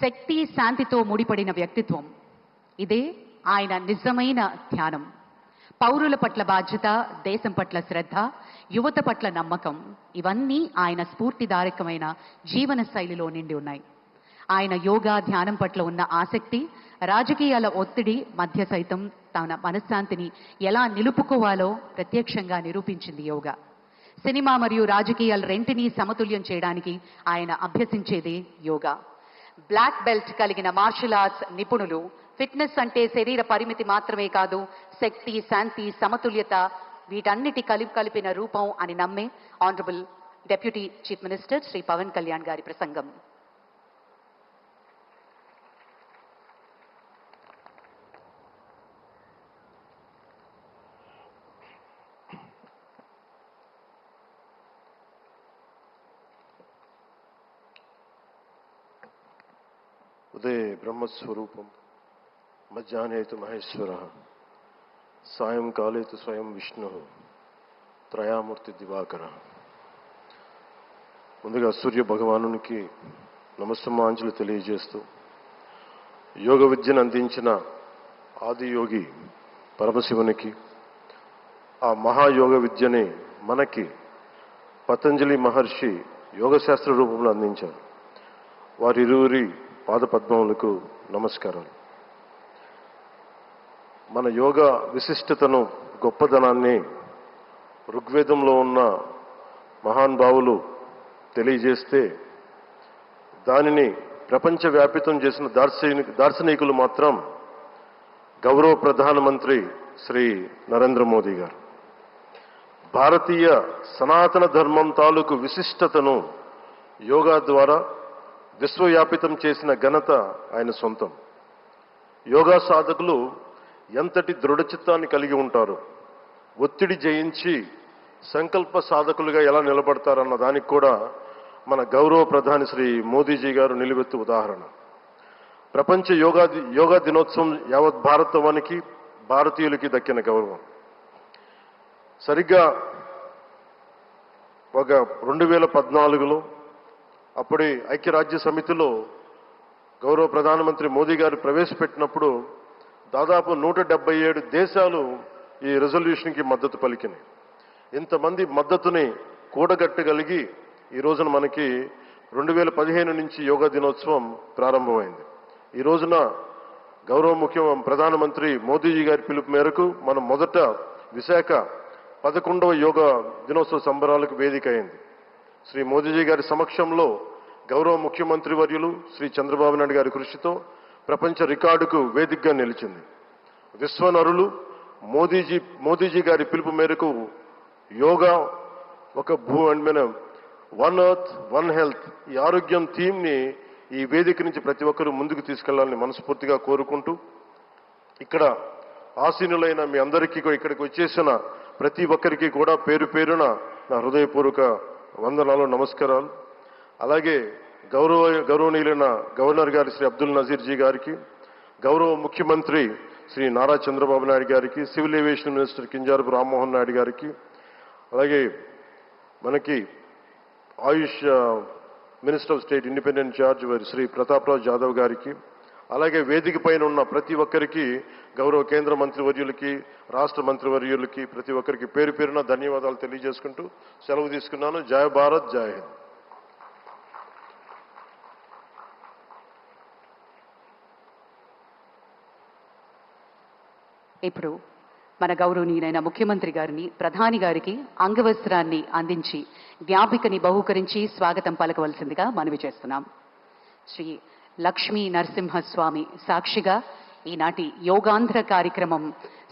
శక్తి శాంతితో ముడిపడిన వ్యక్తిత్వం. ఇదే ఆయన నిజమైన ధ్యానం. పౌరుల పట్ల బాధ్యత, దేశం పట్ల శ్రద్ధ, యువత పట్ల నమ్మకం ఇవన్నీ ఆయన స్ఫూర్తిదాయకమైన జీవన శైలిలో నిండి ఉన్నాయి. ఆయన యోగా ధ్యానం పట్ల ఉన్న ఆసక్తి రాజకీయాల ఒత్తిడి మధ్య సైతం తన మనశ్శాంతిని ఎలా నిలుపుకోవాలో ప్రత్యక్షంగా నిరూపించింది యోగా. సినిమా మరియు రాజకీయాలు రెంటినీ సమతుల్యం చేయడానికి ఆయన అభ్యసించేదే యోగా. బ్లాక్ బెల్ట్ కలిగిన మార్షల్ ఆర్ట్స్ నిపుణులు ఫిట్నెస్ అంటే శరీర పరిమితి మాత్రమే కాదు, శక్తి, శాంతి, సమతుల్యత వీటన్నిటి కలిపిన రూపం అని నమ్మే honourable deputy chief minister Shri Pawan Kalyan గారి ప్రసంగం. ఉదయ బ్రహ్మస్వరూపం, మధ్యాహ్నేతు మహేశ్వర, సాయంకాలేతు స్వయం విష్ణు, త్రయామూర్తి దివాకర. ముందుగా సూర్య భగవానునికి నమస్సమాంజలు తెలియజేస్తూ, యోగ విద్యను అందించిన ఆదియోగి పరమశివునికి, ఆ మహాయోగ విద్యని మనకి పతంజలి మహర్షి యోగశాస్త్ర రూపంలో అందించారు. వారిరువురి పాదపద్మములకు నమస్కారాలు. మన యోగ విశిష్టతను, గొప్పదనాన్ని ఋగ్వేదంలో ఉన్న మహానుభావులు తెలియజేస్తే, దానిని ప్రపంచవ్యాపితం చేసిన దార్శనికులు మాత్రం గౌరవ ప్రధానమంత్రి శ్రీ నరేంద్ర మోదీ గారు. భారతీయ సనాతన ధర్మం తాలూకు విశిష్టతను యోగా ద్వారా విశ్వవ్యాపితం చేసిన ఘనత ఆయన సొంతం. యోగా సాధకులు ఎంతటి దృఢచిత్తాన్ని కలిగి ఉంటారు, ఒత్తిడి జయించి సంకల్ప సాధకులుగా ఎలా నిలబడతారన్న దానికి కూడా మన గౌరవ ప్రధాని శ్రీ మోదీజీ గారు నిలువెత్తు ఉదాహరణ. ప్రపంచ యోగా దినోత్సవం యావత్ భారతవానికి, భారతీయులకి దక్కిన గౌరవం. సరిగ్గా ఒక 2014లో అప్పటి ఐక్యరాజ్య సమితిలో గౌరవ ప్రధానమంత్రి మోదీ గారు ప్రవేశపెట్టినప్పుడు దాదాపు 177 దేశాలు ఈ రెజల్యూషన్కి మద్దతు పలికినాయి. ఇంతమంది మద్దతుని కూడగట్టగలిగి ఈ రోజున మనకి 2015 నుంచి యోగా దినోత్సవం ప్రారంభమైంది. ఈ రోజున గౌరవ ప్రధానమంత్రి మోదీజీ గారి పిలుపు మేరకు మనం మొదట విశాఖ 11వ యోగా దినోత్సవ సంబరాలకు వేదిక అయింది. శ్రీ మోదీజీ గారి సమక్షంలో గౌరవ ముఖ్యమంత్రి వర్యులు శ్రీ చంద్రబాబు నాయుడు గారి కృషితో ప్రపంచ రికార్డుకు వేదికగా నిలిచింది. విశ్వనరులు మోదీజీ గారి పిలుపు మేరకు యోగా ఒక వన్ ఎర్త్ వన్ హెల్త్, ఈ ఆరోగ్యం థీమ్ని ఈ వేదిక నుంచి ప్రతి ఒక్కరూ ముందుకు తీసుకెళ్లాలని మనస్ఫూర్తిగా కోరుకుంటూ, ఇక్కడ ఆసీనులైన మీ అందరికీ, ఇక్కడికి వచ్చేసిన ప్రతి ఒక్కరికి కూడా పేరు పేరున నా హృదయపూర్వక వందనాలు, నమస్కారాలు. అలాగే గౌరవనీయులైన గవర్నర్ గారి శ్రీ అబ్దుల్ నజీర్ జీ గారికి, గౌరవ ముఖ్యమంత్రి శ్రీ నారా చంద్రబాబు నాయుడు గారికి, civil aviation minister Kinjarapu Rammohan Naidu గారికి, అలాగే మనకి Ayush minister of state independent charge Shri Prataprao Jadhav గారికి, అలాగే వేదిక పైన ఉన్న ప్రతి ఒక్కరికి, గౌరవ కేంద్ర మంత్రివర్యులకి, రాష్ట్ర మంత్రివర్యులకి, ప్రతి ఒక్కరికి పేరు పేరున ధన్యవాదాలు తెలియజేసుకుంటూ సెలవు తీసుకున్నాను. జై భారత్, జై హింద్. ఇప్పుడు మన గౌరవనీయులైన ముఖ్యమంత్రి గారిని, ప్రధాని గారికి అంగవస్త్రాన్ని అందించి జ్ఞాపికని బహూకరించి స్వాగతం పలకవలసిందిగా మనవి చేస్తున్నాం. శ్రీ లక్ష్మీ నరసింహస్వామి సాక్షిగా ఈనాటి యోగాంధ్ర కార్యక్రమం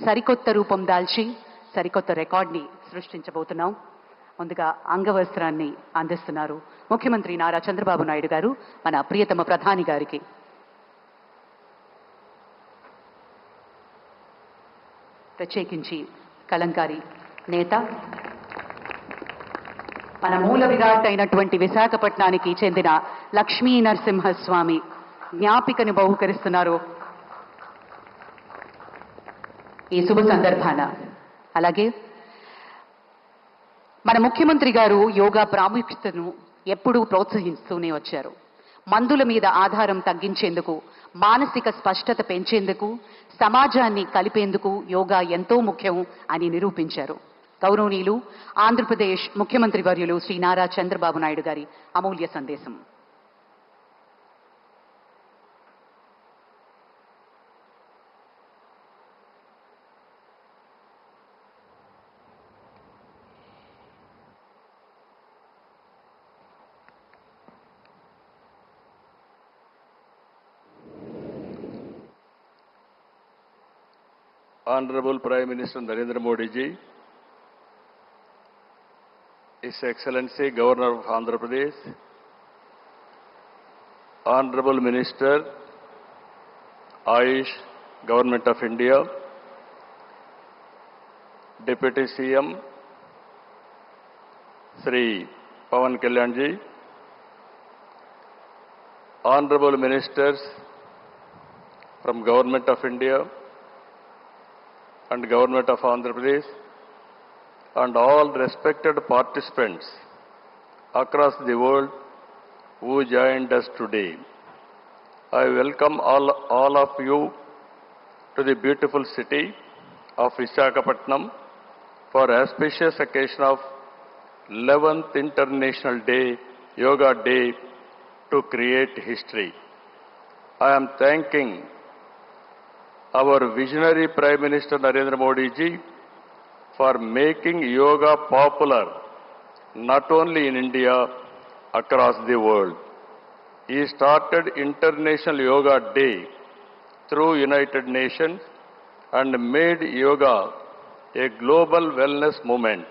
సరికొత్త రూపం దాల్చి సరికొత్త రికార్డ్ని సృష్టించబోతున్నాం. ముందుగా అంగవస్త్రాన్ని అందిస్తున్నారు ముఖ్యమంత్రి నారా చంద్రబాబు నాయుడు గారు మన ప్రియతమ ప్రధాని గారికి. ప్రత్యేకించి కలంకారి నేత, మన మూల విరాట్ అయినటువంటి విశాఖపట్నానికి చెందిన లక్ష్మీ నరసింహస్వామి జ్ఞాపికను బహుకరిస్తున్నారు ఈ శుభ సందర్భాన. అలాగే మన ముఖ్యమంత్రి గారు యోగా ప్రాముఖ్యతను ఎప్పుడూ ప్రోత్సహిస్తూనే వచ్చారు. మందుల మీద ఆధారం తగ్గించేందుకు, మానసిక స్పష్టత పెంచేందుకు, సమాజాన్ని కలిపేందుకు యోగా ఎంతో ముఖ్యం అని నిరూపించారు. గౌరవనీయులు ఆంధ్రప్రదేశ్ ముఖ్యమంత్రి వర్యులు శ్రీ నారా చంద్రబాబు నాయుడు గారి అమూల్య సందేశం. Honorable Prime Minister Narendra Modi ji, His Excellency Governor of Andhra Pradesh, Honorable Minister, Ayush, Government of India, Deputy CM, Sri Pawan Kalyan ji, Honorable Ministers from Government of India and Government of Andhra Pradesh, and all respected participants across the world who joined us today. I welcome all of you to the beautiful city of Visakhapatnam for auspicious occasion of 11th International Yoga Day to create history. I am thanking our visionary Prime Minister Narendra Modi ji for making yoga popular not only in India, across the world. He started International Yoga Day through United Nations and made yoga a global wellness movement.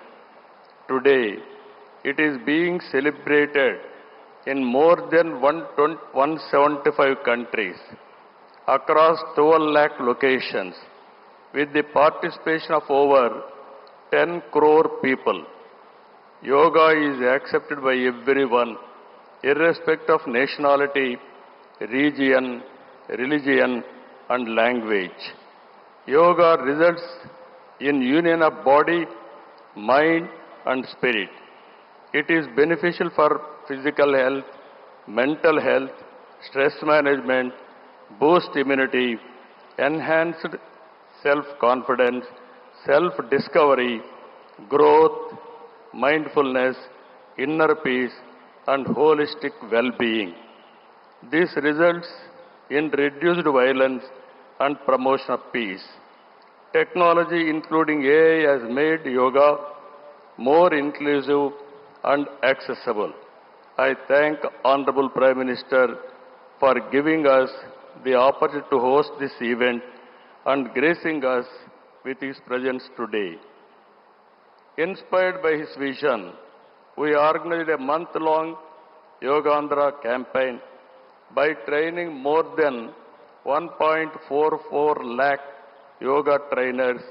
Today, it is being celebrated in more than 175 countries, across 12 lakh locations, with the participation of over 10 crore people. Yoga is accepted by everyone, irrespective of nationality, region, religion, and language. Yoga results in union of body, mind, and spirit. It is beneficial for physical health, mental health, stress management, boost immunity, enhanced self-confidence, self-discovery, growth, mindfulness, inner peace, and holistic well-being. This results in reduced violence and promotion of peace. Technology, including AI, has made yoga more inclusive and accessible. I thank Honorable Prime Minister for giving us the opportunity to host this event and gracing us with his presence today. Inspired by his vision, we organized a month-long Yogandhra campaign by training more than 1.44 lakh yoga trainers,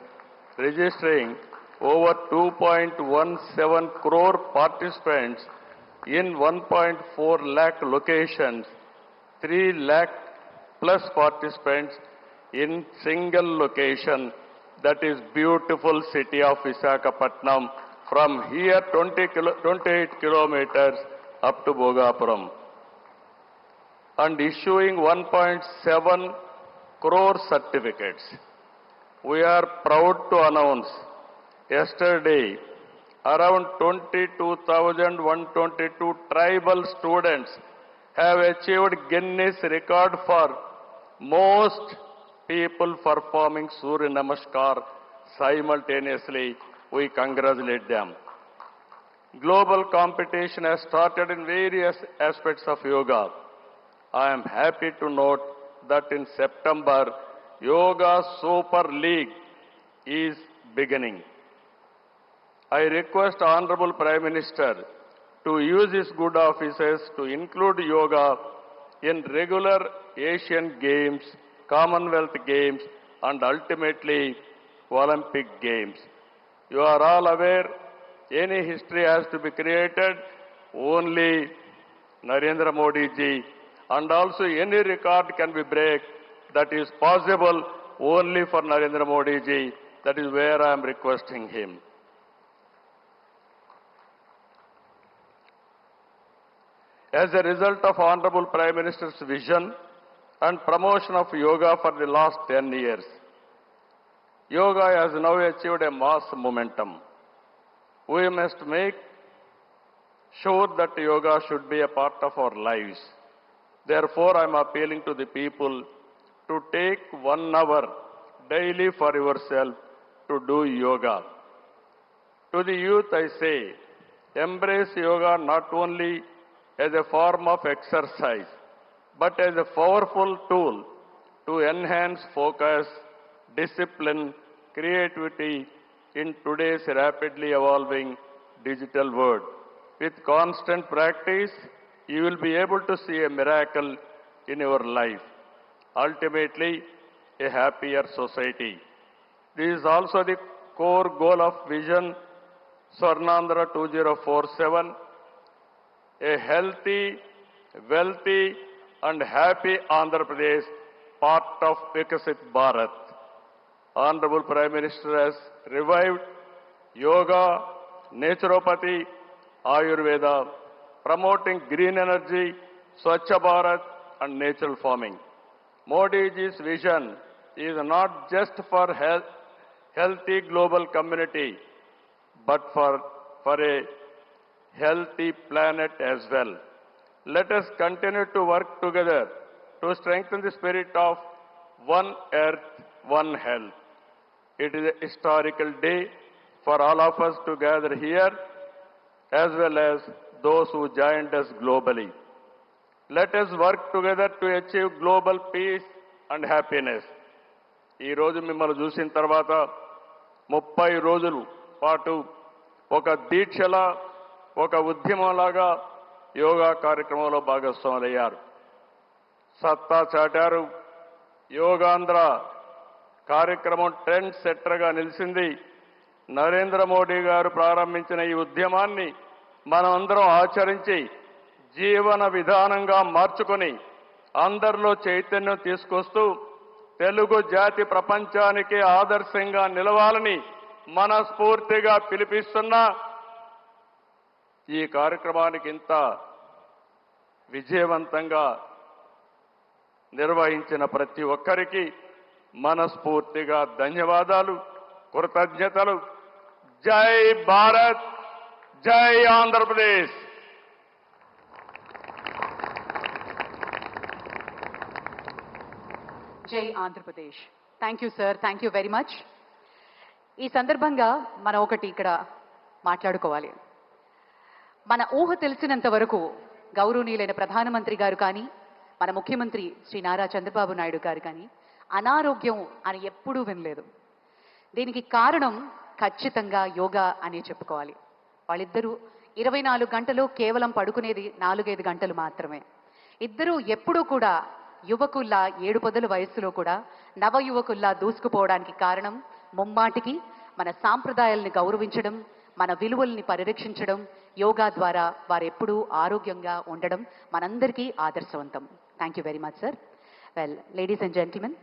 registering over 2.17 crore participants in 1.4 lakh locations, 3 lakh plus participants in single location, that is beautiful city of Visakhapatnam, from here 28 kilometers up to Bhogapuram, and issuing 1.7 crore certificates. We are proud to announce yesterday around 22,122 tribal students have achieved Guinness record for most people performing Surya Namaskar simultaneously. We congratulate them. Global competition has started in various aspects of yoga. I am happy to note that in September, Yoga Super League is beginning. I request Honorable Prime Minister to use his good offices to include yoga in regular Asian Games, Commonwealth Games, and ultimately Olympic Games. You are all aware, any history has to be created, only Narendra Modi ji, and also any record can be break. That is possible only for Narendra Modi ji. That is where I am requesting him. As a result of Honorable Prime Minister's vision and promotion of yoga for the last 10 years, yoga has now achieved a mass momentum. We must make sure that yoga should be a part of our lives. Therefore, I am appealing to the people to take 1 hour daily for yourself to do yoga. To the youth, I say, embrace yoga not only as a form of exercise, but as a powerful tool to enhance focus, discipline, creativity in today's rapidly evolving digital world. With constant practice, you will be able to see a miracle in your life. Ultimately, a happier society. This is also the core goal of Vision Swarnandhra 2047, a healthy, wealthy, and happy Andhra Pradesh, part of Vikasit Bharat. Honorable Prime Minister has revived yoga, naturopathy, Ayurveda, promoting green energy, Swachh Bharat, and natural farming. Modi ji's vision is not just for healthy global community, but for a healthy planet as well. Let us continue to work together to strengthen the spirit of one earth, one health. It is a historical day for all of us to gather here, as well as those who joined us globally. Let us work together to achieve global peace and happiness. ఈ రోజు మిమ్మల్ని చూసిన తర్వాత 30 రోజులు పాటు ఒక దీక్షలా, ఒక ఉద్యమంలాగా యోగా కార్యక్రమంలో భాగస్వాములయ్యారు. సత్తా చాటారు. యోగాంధ్ర కార్యక్రమం ట్రెండ్ సెట్టర్గా నిలిచింది. నరేంద్ర మోడీ గారు ప్రారంభించిన ఈ ఉద్యమాన్ని మనం అందరం ఆచరించి జీవన విధానంగా మార్చుకొని అందరిలో చైతన్యం తీసుకొస్తూ తెలుగు జాతి ప్రపంచానికి ఆదర్శంగా నిలవాలని మనస్ఫూర్తిగా పిలిపిస్తున్నా. ఈ కార్యక్రమానికి ఇంత విజయవంతంగా నిర్వహించిన ప్రతి ఒక్కరికి మనస్ఫూర్తిగా ధన్యవాదాలు, కృతజ్ఞతలు. జై భారత్, జై ఆంధ్రప్రదేశ్. జై Andhra Pradesh. Thank you sir, thank you very much. ఈ సందర్భంగా మనం ఒకటి ఇక్కడ మాట్లాడుకోవాలి. మన ఊహ తెలిసినంత వరకు గౌరవనీయులైన ప్రధానమంత్రి గారు కానీ, మన ముఖ్యమంత్రి శ్రీ నారా చంద్రబాబు నాయుడు గారు కానీ అనారోగ్యం అని ఎప్పుడూ వినలేదు. దీనికి కారణం ఖచ్చితంగా యోగా అనే చెప్పుకోవాలి. వాళ్ళిద్దరూ 24 గంటలు కేవలం పడుకునేది 4-5 గంటలు మాత్రమే. ఇద్దరూ ఎప్పుడూ కూడా యువకుల్లా 7 పొదల వయస్సులో కూడా నవ యువకుల్లా దూసుకుపోవడానికి కారణం ముమ్మాటికి మన సాంప్రదాయాల్ని గౌరవించడం, మన విలువల్ని పరిరక్షించడం, యోగా ద్వారా వారెప్పుడూ ఆరోగ్యంగా ఉండడం మనందరికీ ఆదర్శవంతం. Thank you very much sir. Well, ladies and gentlemen,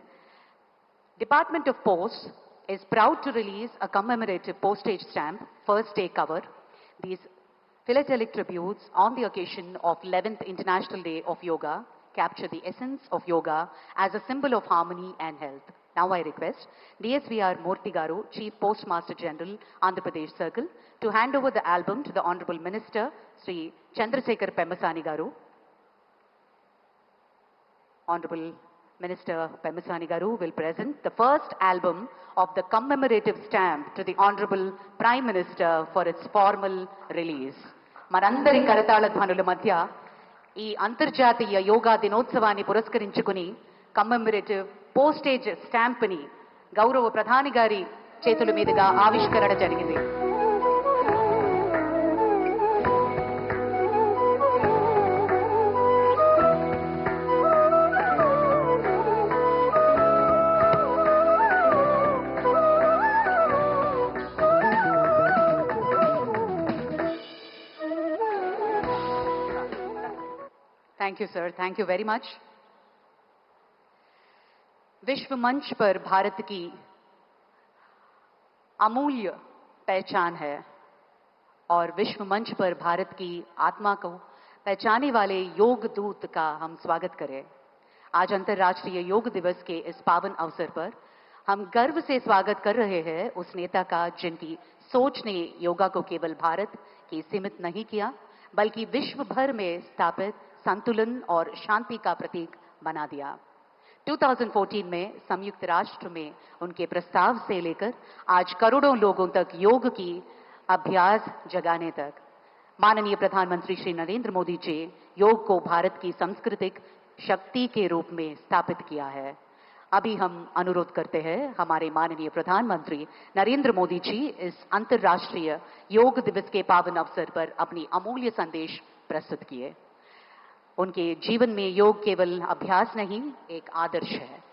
Department of Posts is proud to release a commemorative postage stamp, first day cover. These philatelic tributes on the occasion of 11th International Day of Yoga capture the essence of yoga as a symbol of harmony and health. Now I request DSVR Murthy Garu, Chief Postmaster General, Andhra Pradesh Circle, to hand over the album to the Honorable Minister, Sri Chandrasekhar Pemmasani Garu. Honorable Minister Pemmasani Garu will present the first album of the commemorative stamp to the Honorable Prime Minister for its formal release. మనందరి కరతాళ ధ్వనుల మధ్య ఈ అంతర్జాతీయ యోగా దినోత్సవాన్ని పురస్కరించుకుని కమ్మెమరేటివ్ postage స్టాంప్ని గౌరవ ప్రధాని గారి చేతుల మీదుగా ఆవిష్కరణ జరిగింది. Thank you sir, thank you very much. विश्व मंच पर भारत की अमूल्य पहचान है और विश्व मंच पर भारत की आत्मा को पहचाने वाले योग दूत का हम स्वागत करें। आज अंतर्राष्ट्रीय योग दिवस के इस पावन अवसर पर हम गर्व से स्वागत कर रहे हैं उस नेता का जिनकी सोच ने योगा को केवल भारत की सीमित नहीं किया, बल्कि विश्व भर में स्थापित संतुलन और शांति का प्रतीक बना दिया। 2014 में संयुक्त राष्ट्र में उनके प्रस्ताव से लेकर आज करोड़ों लोगों तक योग की अभ्यास जगाने तक माननीय प्रधानमंत्री श्री नरेंद्र मोदी जी योग को भारत की सांस्कृतिक शक्ति के रूप में स्थापित किया है। अभी हम अनुरोध करते हैं हमारे माननीय प्रधानमंत्री नरेंद्र मोदी जी इस अंतर्राष्ट्रीय योग दिवस के पावन अवसर पर अपनी अमूल्य संदेश प्रस्तुत किए। उनके जीवन में योग केवल अभ्यास नहीं, एक आदर्श है।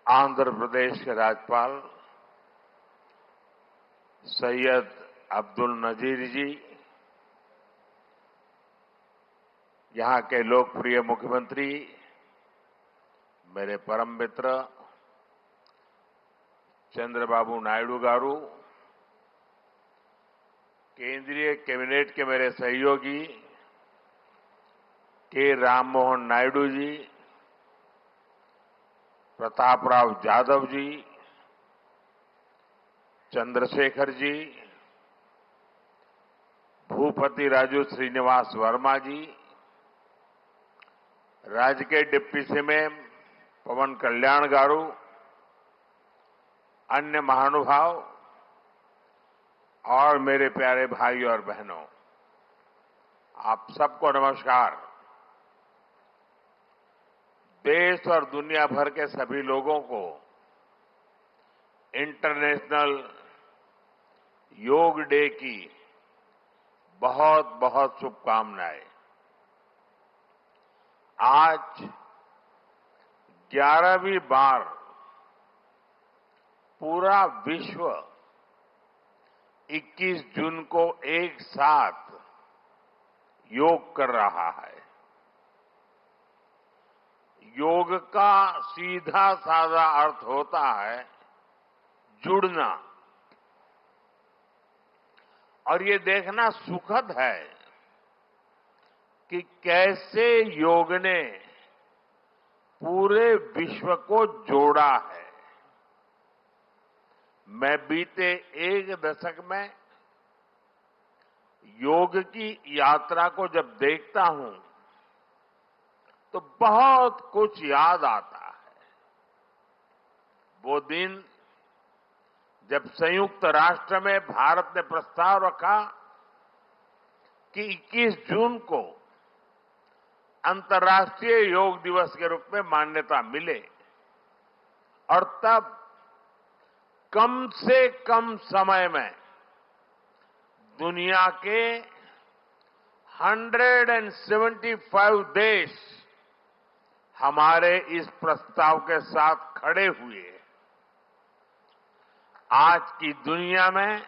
आंध्र प्रदेश के राज्यपाल सैयद अब्दुल नजीर जी, यहां के लोकप्रिय मुख्यमंत्री मेरे परम मित्र चंद्रबाबू नायडू गारू, केंद्रीय कैबिनेट के मेरे सहयोगी के राम मोहन नायडू जी, प्रताप राव जाधव जी, चंद्रशेखर जी, भूपति राजू श्रीनिवास वर्मा जी, राज्य के डिप्टी सीएम पवन कल्याण गारू, अन्य महानुभाव और मेरे प्यारे भाई और बहनों, आप सबको नमस्कार। देश और दुनिया भर के सभी लोगों को इंटरनेशनल योग डे की बहुत बहुत शुभकामनाएं। आज 11वीं बार पूरा विश्व 21 जून को एक साथ योग कर रहा है। योग का सीधा साधा अर्थ होता है जुड़ना, और ये देखना सुखद है कि कैसे योग ने पूरे विश्व को जोड़ा है। मैं बीते एक दशक में योग की यात्रा को जब देखता हूं तो बहुत कुछ याद आता है। वो दिन जब संयुक्त राष्ट्र में भारत ने प्रस्ताव रखा कि 21 जून को अंतर्राष्ट्रीय योग दिवस के रूप में मान्यता मिले, और तब कम से कम समय में दुनिया के 175 देश हमारे इस प्रस्ताव के साथ खड़े हुए। आज की दुनिया में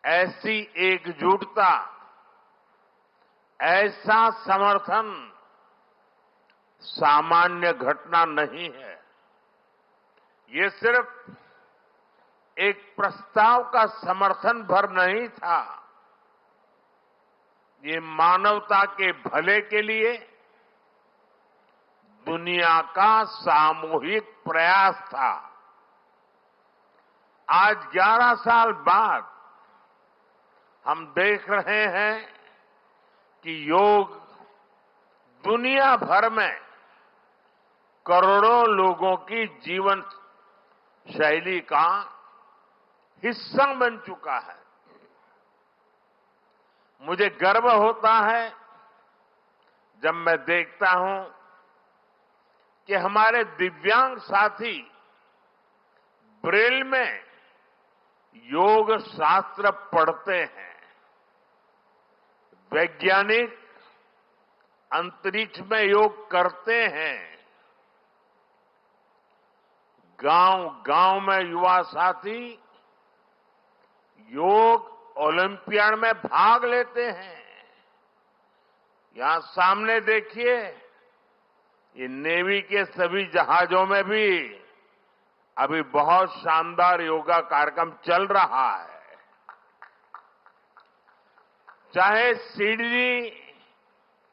ऐसी एकजुटता, ऐसा समर्थन सामान्य घटना नहीं है। ये सिर्फ एक प्रस्ताव का समर्थन भर नहीं था, ये मानवता के भले के लिए दुनिया का सामूहिक प्रयास था। आज 11 साल बाद हम देख रहे हैं कि योग दुनिया भर में करोड़ों लोगों की जीवन शैली का हिस्सा बन चुका है। मुझे गर्व होता है जब मैं देखता हूं कि हमारे दिव्यांग साथी ब्रेल में योग शास्त्र पढ़ते हैं, वैज्ञानिक अंतरिक्ष में योग करते हैं, गांव-गांव में युवा साथी योग ओलंपियाड में भाग लेते हैं। यहां सामने देखिए, ये नेवी के सभी जहाजों में भी अभी बहुत शानदार योगा कार्यक्रम चल रहा है। चाहे सिडनी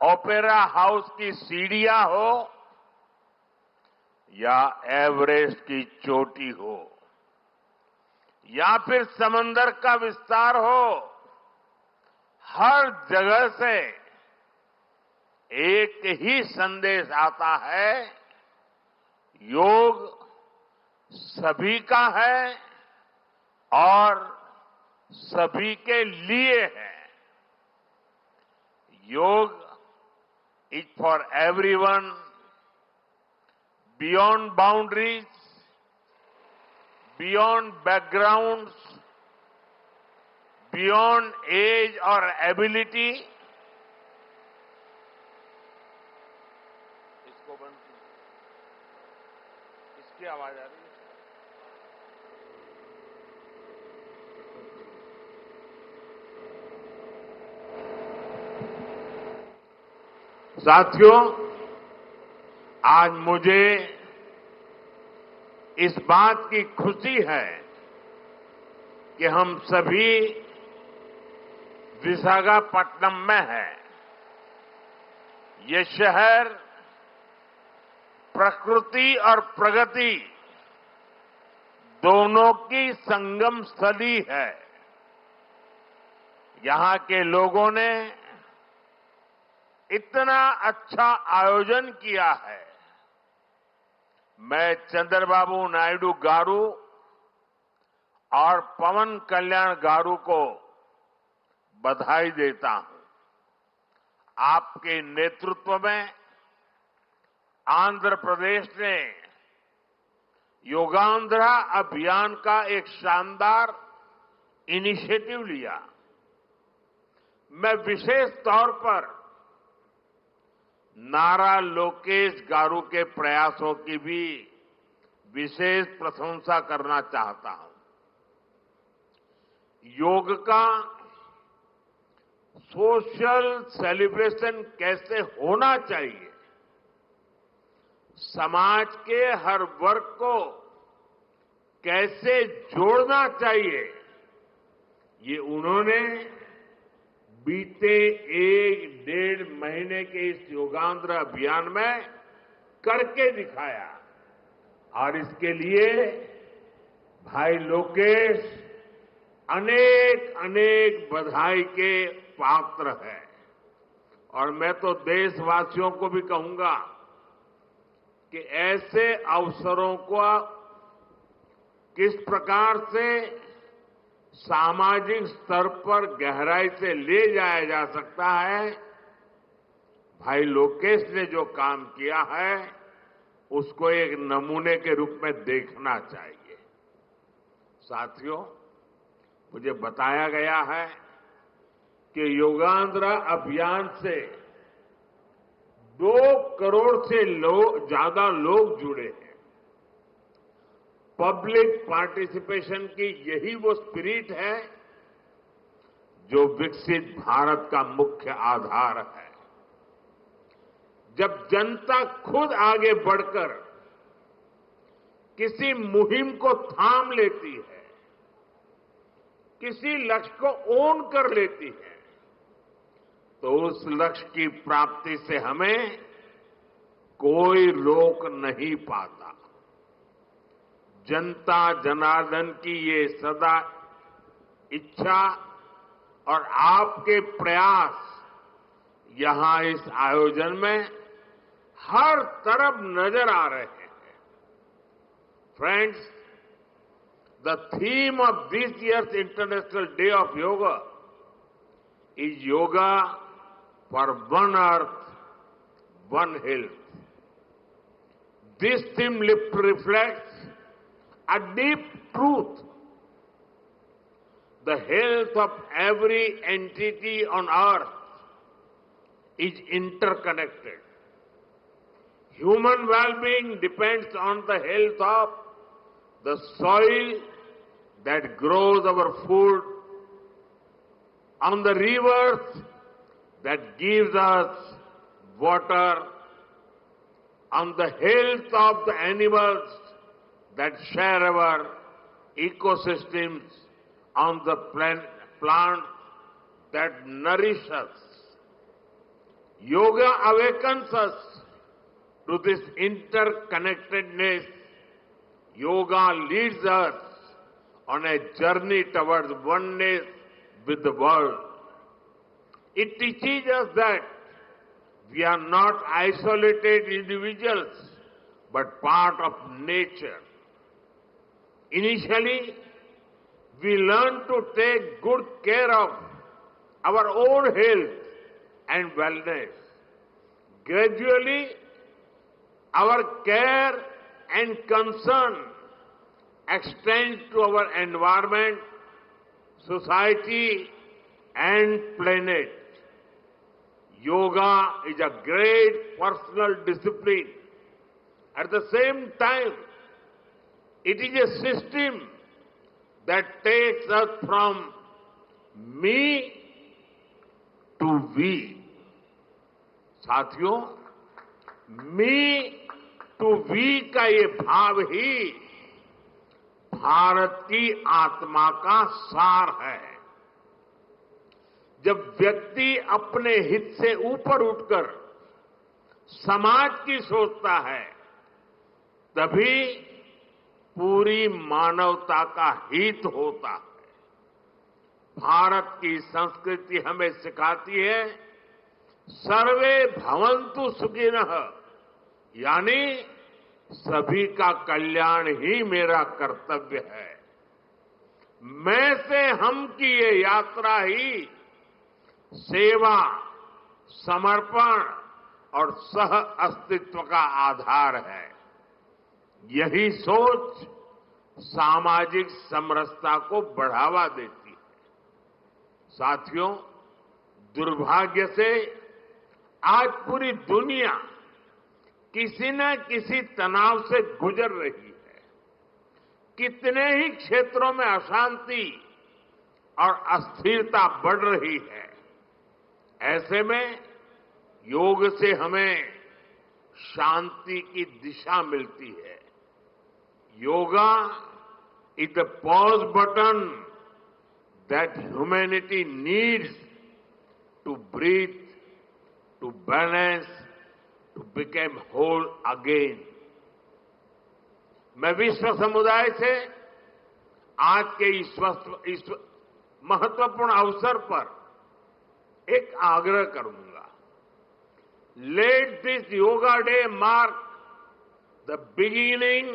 ओपेरा हाउस की सीढ़ियां हो या एवरेस्ट की चोटी हो या फिर समंदर का विस्तार हो, हर जगह से एक ही संदेश आता है, योग सभी का है और सभी के लिए है। Yoga is for everyone, beyond boundaries, beyond backgrounds, beyond age और एबिलिटी। इसको बंद कीजिए, इसकी आवाज आ रही है। साथियों, आज मुझे इस बात की खुशी है कि हम सभी विशाखापट्टनम में हैं। ये शहर प्रकृति और प्रगति दोनों की संगम स्थली है। यहां के लोगों ने इतना अच्छा आयोजन किया है। मैं चंद्रबाबू नायडू गारू और पवन कल्याण गारू को बधाई देता हूं। आपके नेतृत्व में आंध्र प्रदेश ने योगांध्रा अभियान का एक शानदार इनिशिएटिव लिया। मैं विशेष तौर पर नारा लोकेश गारू के प्रयासों की भी विशेष प्रशंसा करना चाहता हूं। योग का सोशल सेलिब्रेशन कैसे होना चाहिए, समाज के हर वर्ग को कैसे जोड़ना चाहिए, ये उन्होंने बीते 1-1.5 महीने के इस योगांध्र अभियान में करके दिखाया। और इसके लिए भाई लोकेश अनेक अनेक बधाई के पात्र है। और मैं तो देशवासियों को भी कहूंगा कि ऐसे अवसरों को किस प्रकार से सामाजिक स्तर पर गहराई से ले जाया जा सकता है, भाई लोकेश ने जो काम किया है उसको एक नमूने के रूप में देखना चाहिए। साथियों, मुझे बताया गया है कि योगांध्रा अभियान से 2 करोड़ से ज्यादा लोग जुड़े हैं। पब्लिक पार्टिसिपेशन की यही वो स्पिरिट है जो विकसित भारत का मुख्य आधार है। जब जनता खुद आगे बढ़कर किसी मुहिम को थाम लेती है, किसी लक्ष्य को ओन कर लेती है, तो उस लक्ष्य की प्राप्ति से हमें कोई रोक नहीं पाता। जनता जनार्दन की ये सदा इच्छा और आपके प्रयास यहां इस आयोजन में हर तरफ नजर आ रहे हैं। Friends, the theme of this years international day of yoga is yoga for one earth, one health. This theme reflects a deep truth. The health of every entity on earth is interconnected. Human well-being depends on the health of the soil that grows our food, on the rivers that gives us water, on the health of the animals that share our ecosystems on the plant that nourish us. Yoga awakens us to this interconnectedness. Yoga leads us on a journey towards oneness with the world. It teaches us that we are not isolated individuals, but part of nature. Initially, we learn to take good care of our own health and wellness. Gradually, our care and concern extends to our environment, society, and planet. Yoga is a great personal discipline. At the same time, it is a system that takes us from me to we. साथियों, मी to we का ये भाव ही भारत की आत्मा का सार है। जब व्यक्ति अपने हित से ऊपर उठकर समाज की सोचता है, तभी पूरी मानवता का हित होता है। भारत की संस्कृति हमें सिखाती है, सर्वे भवन्तु सुखिनः, यानी सभी का कल्याण ही मेरा कर्तव्य है। मैं से हम की ये यात्रा ही सेवा, समर्पण और सह अस्तित्व का आधार है। यही सोच सामाजिक समरसता को बढ़ावा देती है। साथियों, दुर्भाग्य से आज पूरी दुनिया किसी न किसी तनाव से गुजर रही है। कितने ही क्षेत्रों में अशांति और अस्थिरता बढ़ रही है। ऐसे में योग से हमें शांति की दिशा मिलती है। Yoga is the pause button that humanity needs to breathe, to balance, to become whole again. मैं विश्व समुदाय से आज के इस महत्वपूर्ण अवसर पर एक आग्रह करूंगा। Let this Yoga Day mark the beginning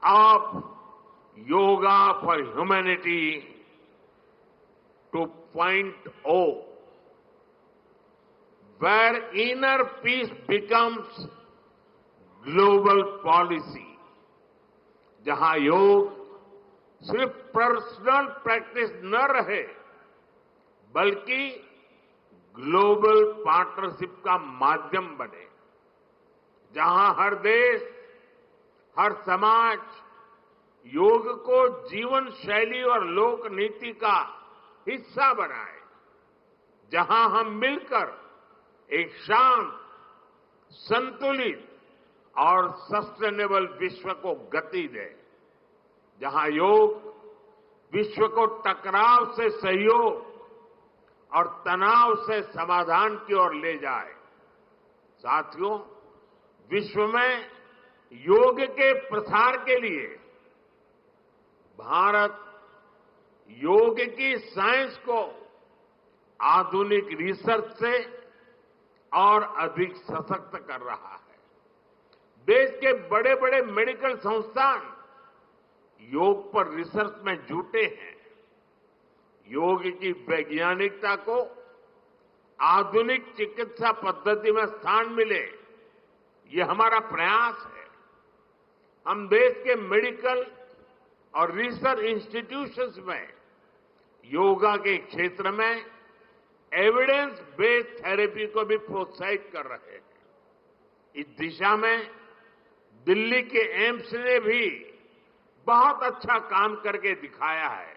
of Yoga for Humanity 2.0, where inner peace becomes global policy, जहां योग सिर्फ पर्सनल प्रैक्टिस न रहे, बल्कि ग्लोबल पार्टनरशिप का माध्यम बने, जहां हर देश, हर समाज योग को जीवन शैली और लोक नीति का हिस्सा बनाए, जहां हम मिलकर एक शांत, संतुलित और सस्टेनेबल विश्व को गति दें, जहां योग विश्व को टकराव से सहयोग और तनाव से समाधान की ओर ले जाए। साथियों, विश्व में योग के प्रसार के लिए भारत योग की साइंस को आधुनिक रिसर्च से और अधिक सशक्त कर रहा है। देश के बड़े बड़े मेडिकल संस्थान योग पर रिसर्च में जुटे हैं। योग की वैज्ञानिकता को आधुनिक चिकित्सा पद्धति में स्थान मिले, ये हमारा प्रयास है। हम देश के मेडिकल और रिसर्च इंस्टीट्यूशंस में योगा के क्षेत्र में एविडेंस बेस्ड थेरेपी को भी प्रोत्साहित कर रहे हैं। इस दिशा में दिल्ली के एम्स ने भी बहुत अच्छा काम करके दिखाया है।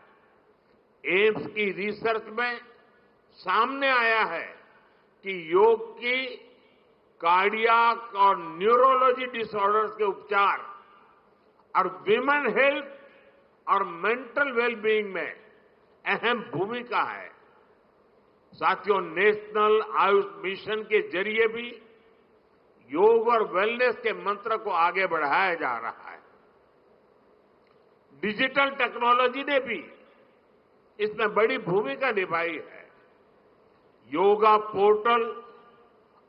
एम्स की रिसर्च में सामने आया है कि योग की कार्डियक और न्यूरोलॉजी डिसऑर्डर्स के उपचार और विमेन हेल्थ और मेंटल वेलबीइंग में अहम भूमिका है। साथियों, नेशनल आयुष मिशन के जरिए भी योग और वेलनेस के मंत्र को आगे बढ़ाया जा रहा है। डिजिटल टेक्नोलॉजी ने भी इसमें बड़ी भूमिका निभाई है। योगा पोर्टल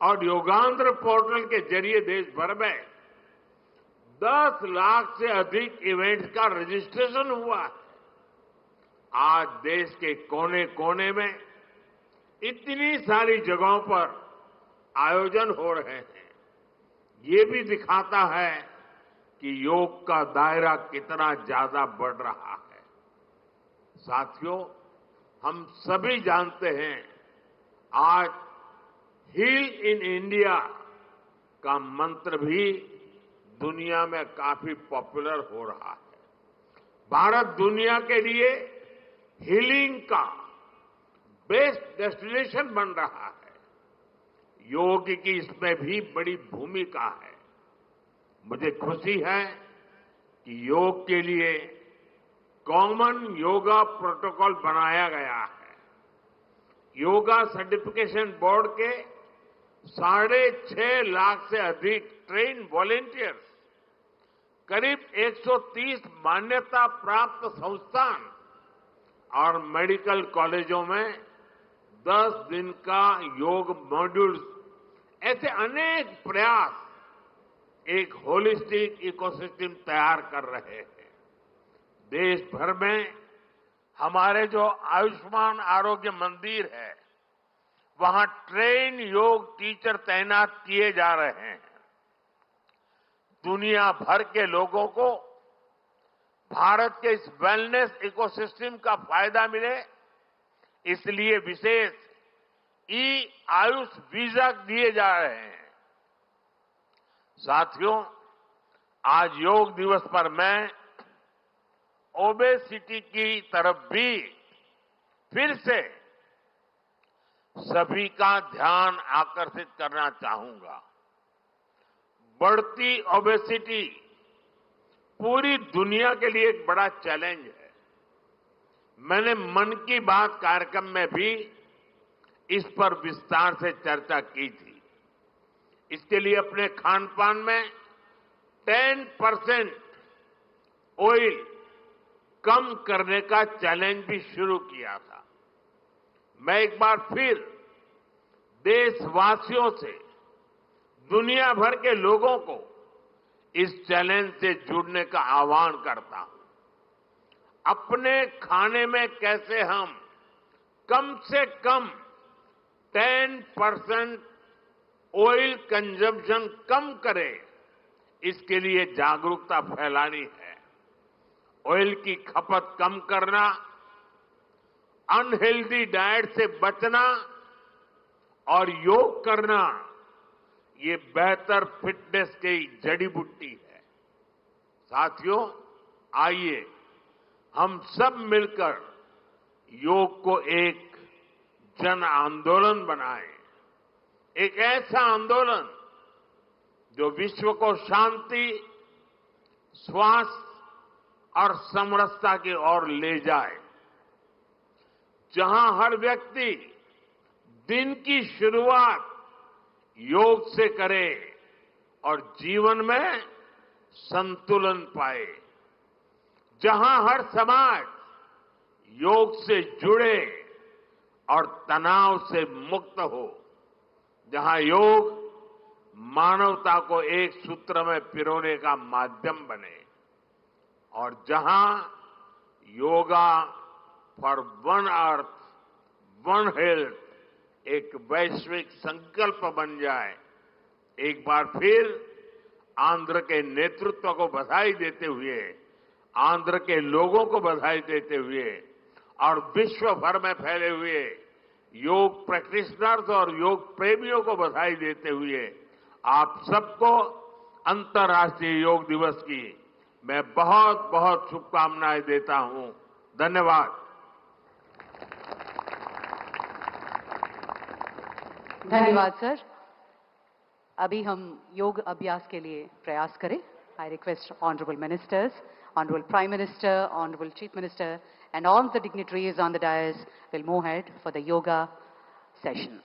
और योगांध्र पोर्टल के जरिए देश भर में 10 लाख से अधिक इवेंट्स का रजिस्ट्रेशन हुआ है। आज देश के कोने कोने में इतनी सारी जगहों पर आयोजन हो रहे हैं। ये भी दिखाता है कि योग का दायरा कितना ज्यादा बढ़ रहा है। साथियों, हम सभी जानते हैं आज हील इन इंडिया का मंत्र भी दुनिया में काफी पॉपुलर हो रहा है। भारत दुनिया के लिए हीलिंग का बेस्ट डेस्टिनेशन बन रहा है। योग की इसमें भी बड़ी भूमिका है। मुझे खुशी है कि योग के लिए कॉमन योगा प्रोटोकॉल बनाया गया है। योगा सर्टिफिकेशन बोर्ड के 6.5 लाख से अधिक ट्रेन वॉलेंटियर्स, करीब 130 मान्यता प्राप्त संस्थान और मेडिकल कॉलेजों में 10 दिन का योग मॉड्यूल्स, ऐसे अनेक प्रयास एक होलिस्टिक इकोसिस्टम तैयार कर रहे हैं। देश भर में हमारे जो आयुष्मान आरोग्य मंदिर है, वहां ट्रेन योग टीचर तैनात किए जा रहे हैं। दुनिया भर के लोगों को भारत के इस वेलनेस इकोसिस्टम का फायदा मिले, इसलिए विशेष आयुष वीजा दिए जा रहे हैं। साथियों, आज योग दिवस पर मैं ओबेसिटी की तरफ भी फिर से सभी का ध्यान आकर्षित करना चाहूंगा। बढ़ती ओबेसिटी पूरी दुनिया के लिए एक बड़ा चैलेंज है। मैंने मन की बात कार्यक्रम में भी इस पर विस्तार से चर्चा की थी। इसके लिए अपने खान पान में 10% ऑयल कम करने का चैलेंज भी शुरू किया था। मैं एक बार फिर देशवासियों से, दुनिया भर के लोगों को इस चैलेंज से जुड़ने का आह्वान करता हूं। अपने खाने में कैसे हम कम से कम 10% ऑयल कंजम्पशन कम करें, इसके लिए जागरूकता फैलानी है। ऑयल की खपत कम करना, अनहेल्दी डाइट से बचना और योग करना, ये बेहतर फिटनेस की जड़ी बूटी है। साथियों, आइए हम सब मिलकर योग को एक जन आंदोलन बनाएं। एक ऐसा आंदोलन जो विश्व को शांति, स्वास्थ्य और समरसता की ओर ले जाए। जहां हर व्यक्ति दिन की शुरुआत योग से करे और जीवन में संतुलन पाए। जहां हर समाज योग से जुड़े और तनाव से मुक्त हो। जहां योग मानवता को एक सूत्र में पिरोने का माध्यम बने। और जहां yoga for one earth, one health एक वैश्विक संकल्प बन जाए। एक बार फिर आंध्र के नेतृत्व को बधाई देते हुए, आंध्र के लोगों को बधाई देते हुए और विश्व भर में फैले हुए योग प्रैक्टिशनर्स और योग प्रेमियों को बधाई देते हुए आप सबको अंतर्राष्ट्रीय योग दिवस की मैं बहुत बहुत शुभकामनाएं देता हूं। धन्यवाद। धन्यवाद सर। अभी हम योग अभ्यास के लिए प्रयास करें। I request Honorable Ministers, Honorable Prime Minister, Honorable Chief Minister, and all the dignitaries on the dais will move ahead for the yoga session.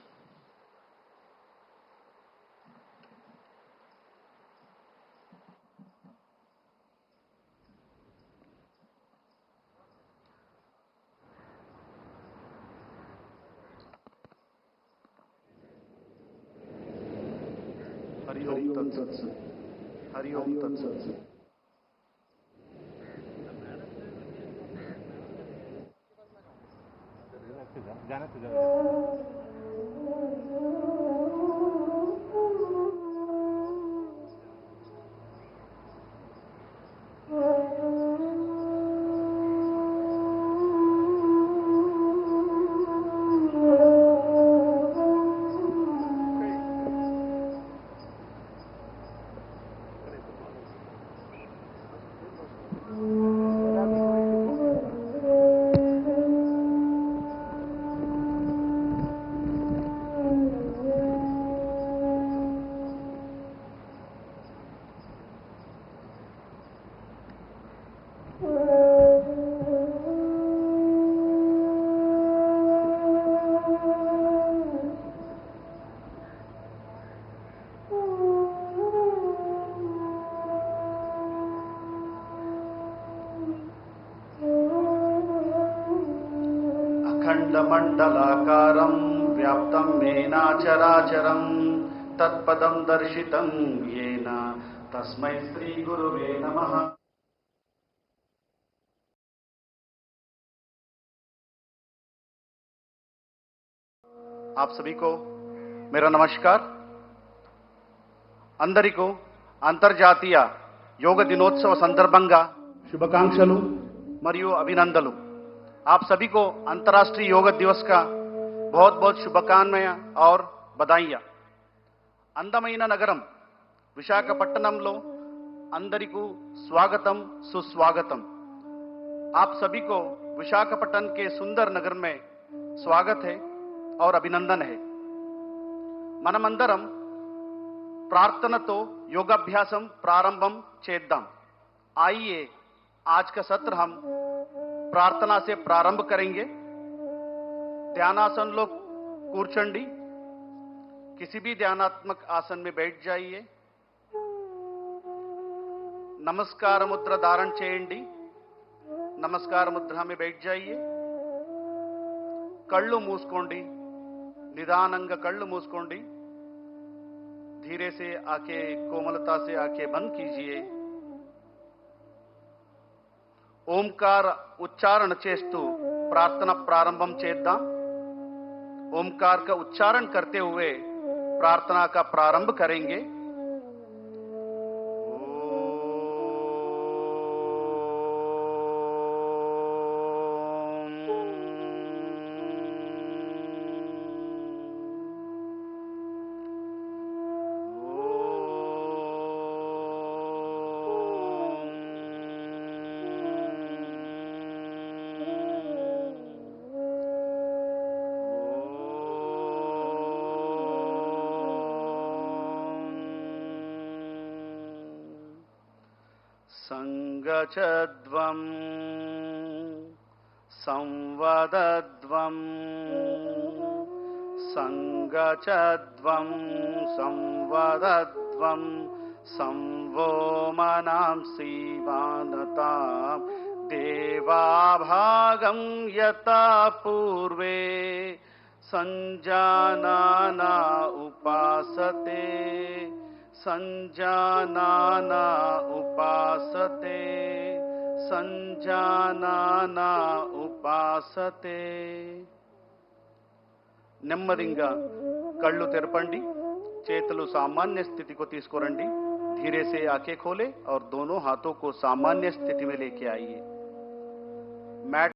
Hari ओम तत्सत् हरि ओम तत्सत् अखंडमंडलाकारं व्याप्तं येन चराचरं तत्पदं दर्शितं येन तस्मै श्री गुरुवे नमः। आप सभी को मेरा नमस्कार। अंदरिको अंतर्जातीय योग दिनोत्सव संदर्भंगा शुभकांक्षलु मरियु अभिनंदनలు। आप सभी को अंतर्राष्ट्रीय योग दिवस का बहुत बहुत शुभकामनाएं और बधाइयां। అందమైన నగరం విశాఖపట్నంలో అందరికీ स्वागतम सुस्वागतम। आप सभी को विशाखपट्टनम के सुंदर नगर में स्वागत है और अभिनंदन है। మనమందరం ప్రార్థనతో योगाभ्यासम प्रारंभम చేద్దాం। आइए आज का सत्र हम प्रार्थना से प्रारंभ करेंगे। ध्यानासन लोग కూర్చోండి। किसी भी ध्यानात्मक आसन में बैठ जाइए। नमस्कार मुद्रा धारण చేయండి। नमस्कार मुद्रा में बैठ जाइए। कళ్ళు మూసుకోండి। निदानंगा कళ్ళు మూసుకోండి। धीरे से आंखें कोमलता से आंखें बंद कीजिए। ओमकार उच्चारण చేస్తూ प्रार्थना प्रारंभम చేద్దాం। ओमकार का उच्चारण करते हुए प्रार्थना का प्रारंभ करेंगे। संगचद्वं संवदद्वं संगचद्वं संवदद्वं संवो मनां सीवानतां देवाभागं यथा पूर्वे संजानाना उपासते संजानाना उपासते संजानाना उपासते। నెమ్మదిగా కళ్ళు తెరపండి। చేతులు सामान्य स्थिति को తీసుకురండి। धीरे से आंखें खोले और दोनों हाथों को सामान्य स्थिति में लेके आइए। मैट